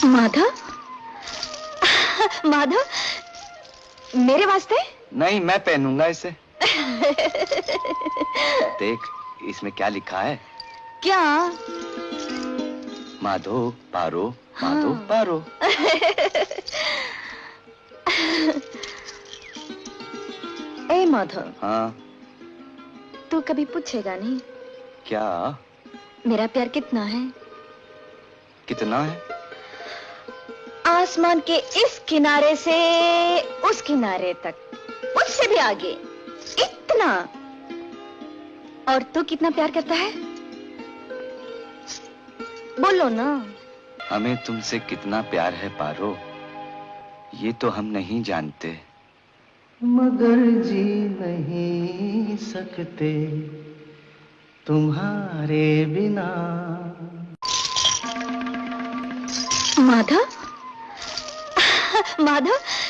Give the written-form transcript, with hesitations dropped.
माधव, माधव, मेरे वास्ते? नहीं, मैं पहनूंगा इसे। देख, इसमें क्या लिखा है? क्या? माधो पारो, माधो पारो। ए माधव। हाँ? तू कभी पूछेगा नहीं? क्या? मेरा प्यार कितना है? कितना है? आसमान के इस किनारे से उस किनारे तक, उससे भी आगे, इतना। और तू कितना प्यार करता है? बोलो ना। हमें तुमसे कितना प्यार है पारो, ये तो हम नहीं जानते, मगर जी नहीं सकते तुम्हारे बिना। माधव, माधव,